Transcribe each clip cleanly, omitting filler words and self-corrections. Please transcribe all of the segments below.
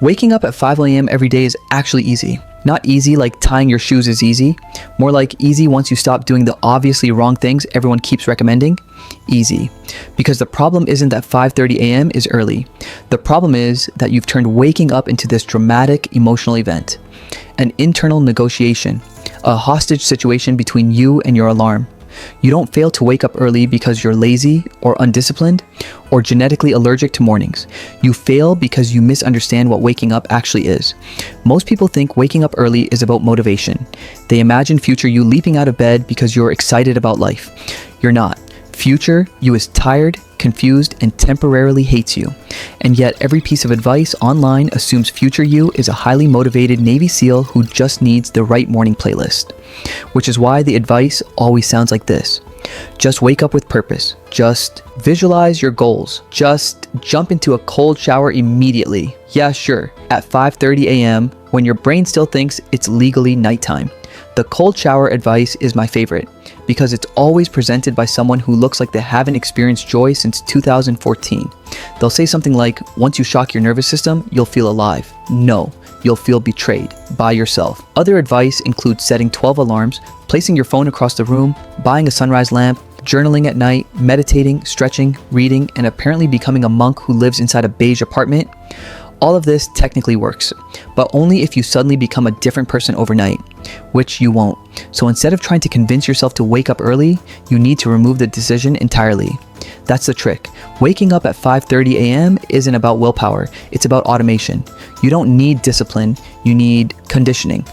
Waking up at 5 a.m. every day is actually easy. Not easy like tying your shoes is easy. More like easy once you stop doing the obviously wrong things everyone keeps recommending. Easy. Because the problem isn't that 5:30 a.m. is early. The problem is that you've turned waking up into this dramatic emotional event. An internal negotiation. A hostage situation between you and your alarm. You don't fail to wake up early because you're lazy or undisciplined or genetically allergic to mornings. You fail because you misunderstand what waking up actually is. Most people think waking up early is about motivation. They imagine future you leaping out of bed because you're excited about life. You're not. Future you is tired, confused, and temporarily hates you. And yet every piece of advice online assumes future you is a highly motivated Navy SEAL who just needs the right morning playlist. Which is why the advice always sounds like this. Just wake up with purpose. Just visualize your goals. Just jump into a cold shower immediately. Yeah, sure, at 5:30 a.m. when your brain still thinks it's legally nighttime. The cold shower advice is my favorite because it's always presented by someone who looks like they haven't experienced joy since 2014. They'll say something like, once you shock your nervous system, you'll feel alive. No, you'll feel betrayed by yourself. Other advice includes setting 12 alarms, placing your phone across the room, buying a sunrise lamp, journaling at night, meditating, stretching, reading, and apparently becoming a monk who lives inside a beige apartment. All of this technically works, but only if you suddenly become a different person overnight, which you won't. So instead of trying to convince yourself to wake up early, you need to remove the decision entirely. That's the trick. Waking up at 5:30 a.m. isn't about willpower, it's about automation. You don't need discipline, you need conditioning.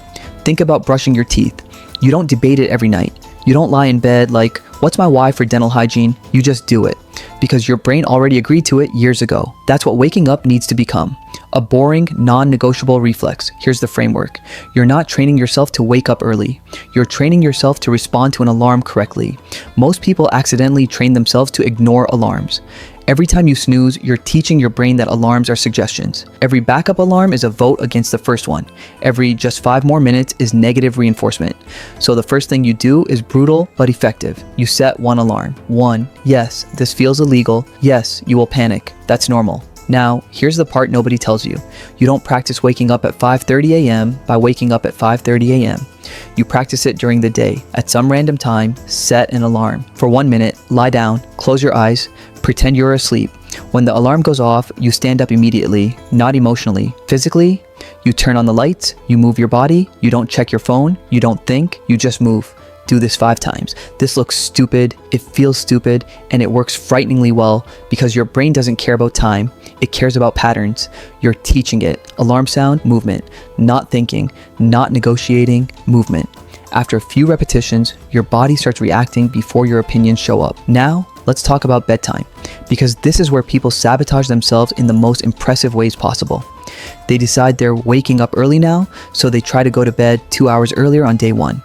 Think about brushing your teeth. You don't debate it every night. You don't lie in bed like, what's my why for dental hygiene? You just do it. Because your brain already agreed to it years ago. That's what waking up needs to become. A boring, non-negotiable reflex. Here's the framework. You're not training yourself to wake up early. You're training yourself to respond to an alarm correctly. Most people accidentally train themselves to ignore alarms. Every time you snooze, you're teaching your brain that alarms are suggestions. Every backup alarm is a vote against the first one. Every just 5 more minutes is negative reinforcement. So the first thing you do is brutal but effective. You set one alarm. 1. Yes, this feels illegal. Yes, you will panic. That's normal. Now, here's the part nobody tells you. You don't practice waking up at 5:30 a.m. by waking up at 5:30 a.m. You practice it during the day. At some random time, set an alarm. For 1 minute, lie down, close your eyes, pretend you're asleep. When the alarm goes off, you stand up immediately, not emotionally. Physically, you turn on the lights, you move your body, you don't check your phone, you don't think, you just move. Do this 5 times. This looks stupid, it feels stupid, and it works frighteningly well because your brain doesn't care about time, it cares about patterns. You're teaching it. Alarm sound, movement. Not thinking, not negotiating, movement. After a few repetitions, your body starts reacting before your opinions show up. Now, let's talk about bedtime, because this is where people sabotage themselves in the most impressive ways possible. They decide they're waking up early now, so they try to go to bed 2 hours earlier on day 1.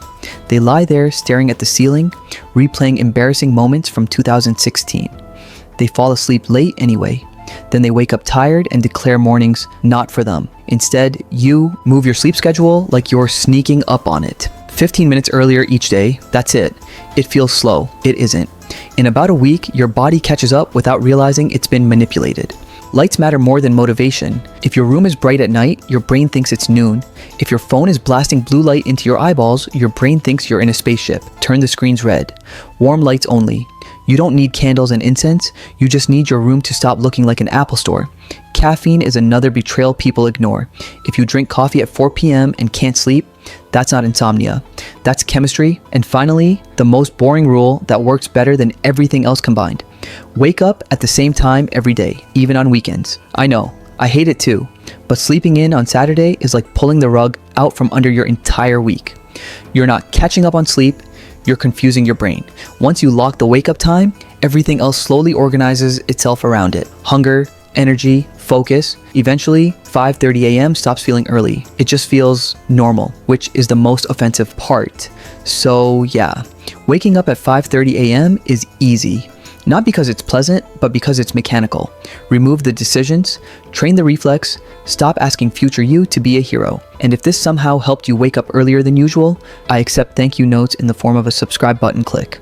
They lie there staring at the ceiling, replaying embarrassing moments from 2016. They fall asleep late anyway. Then they wake up tired and declare mornings not for them. Instead, you move your sleep schedule like you're sneaking up on it. 15 minutes earlier each day, that's it. It feels slow. It isn't. In about a week, your body catches up without realizing it's been manipulated. Lights matter more than motivation. If your room is bright at night, your brain thinks it's noon. If your phone is blasting blue light into your eyeballs, your brain thinks you're in a spaceship. Turn the screens red. Warm lights only. You don't need candles and incense, you just need your room to stop looking like an Apple store. Caffeine is another betrayal people ignore. If you drink coffee at 4 p.m. and can't sleep, that's not insomnia. That's chemistry. And finally, the most boring rule that works better than everything else combined. Wake up at the same time every day, even on weekends. I know, I hate it too, but sleeping in on Saturday is like pulling the rug out from under your entire week. You're not catching up on sleep, you're confusing your brain. Once you lock the wake up time, everything else slowly organizes itself around it. Hunger, energy, focus. Eventually, 5:30 a.m. stops feeling early. It just feels normal, which is the most offensive part. So yeah, waking up at 5:30 a.m. is easy. Not because it's pleasant, but because it's mechanical. Remove the decisions, train the reflex, stop asking future you to be a hero. And if this somehow helped you wake up earlier than usual, I accept thank you notes in the form of a subscribe button click.